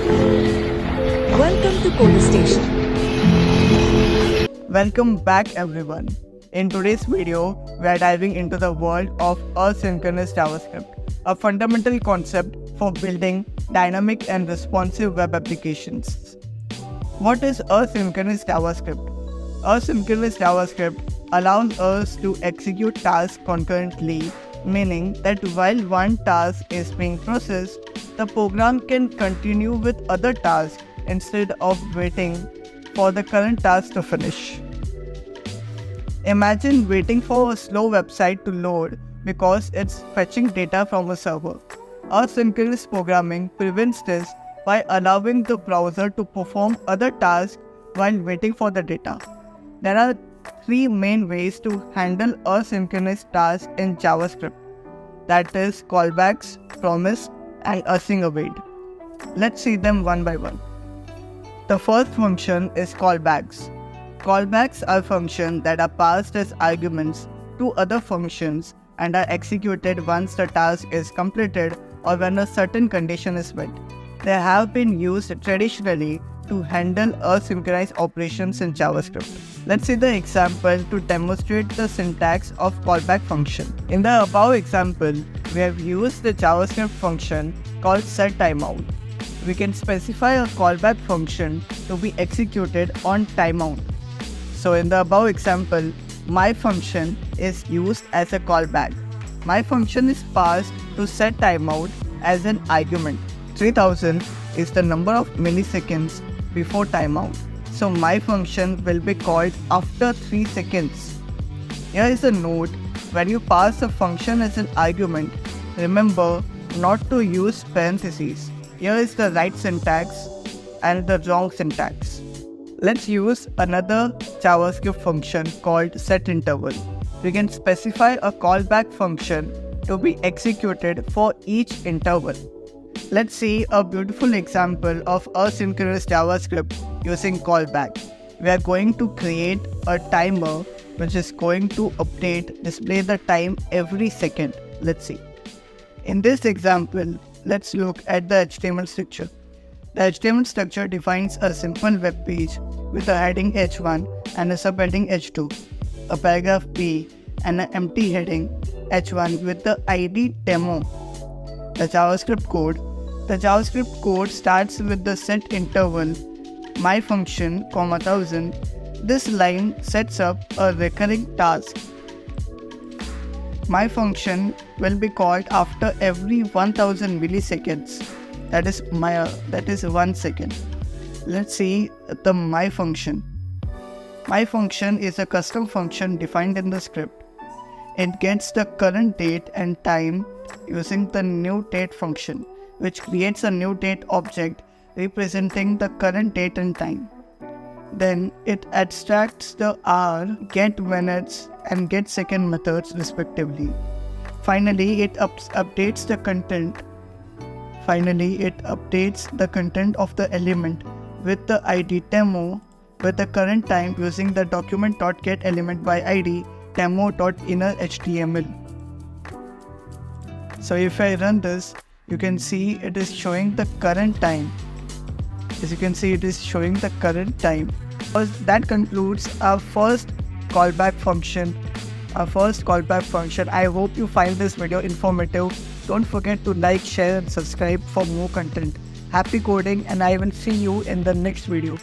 Welcome to Code Station. Welcome back everyone. In today's video, we are diving into the world of asynchronous JavaScript, a fundamental concept for building dynamic and responsive web applications. What is asynchronous JavaScript? Asynchronous JavaScript allows us to execute tasks concurrently, meaning that while one task is being processed, the program can continue with other tasks instead of waiting for the current task to finish. Imagine waiting for a slow website to load because it's fetching data from a server. Asynchronous programming prevents this by allowing the browser to perform other tasks while waiting for the data. There are three main ways to handle asynchronous tasks in JavaScript, that is callbacks, promise, and async await. Let's see them one by one. The first function is callbacks. Callbacks are functions that are passed as arguments to other functions and are executed once the task is completed or when a certain condition is met. They have been used traditionally to handle asynchronous operations in JavaScript. Let's see the example to demonstrate the syntax of callback function. In the above example, we have used the JavaScript function called setTimeout. We can specify a callback function to be executed on timeout. So in the above example, my function is used as a callback. My function is passed to setTimeout as an argument. 3000 is the number of milliseconds before timeout. So my function will be called after 3 seconds. Here is a note: when you pass a function as an argument, remember not to use parentheses. Here is the right syntax and the wrong syntax. Let's use another JavaScript function called setInterval. We can specify a callback function to be executed for each interval. Let's see a beautiful example of asynchronous JavaScript using callback. We are going to create a timer which is going to display the time every second. Let's see. In this example, let's look at the HTML structure. The HTML structure defines a simple web page with a heading h1 and a subheading h2, a paragraph B, and an empty heading h1 with the ID demo. The JavaScript code starts with the set interval my function, 1000. This line sets up a recurring task. My function will be called after every 1000 milliseconds. That is 1 second. Let's see the my function. My function is a custom function defined in the script. It gets the current date and time using the newDate function, which creates a newDate object representing the current date and time. Then it abstracts the hour, getMinutes, and getSecond methods respectively. Finally, it updates the content. The content of the element with the ID demo with the current time using the document.getElement by ID demo.innerHTML. So if I run this, you can see it is showing the current time. As you can see, it is showing the current time. That concludes our first callback function. I hope you find this video informative. Don't forget to like, share, and subscribe for more content. Happy coding, and I will see you in the next video.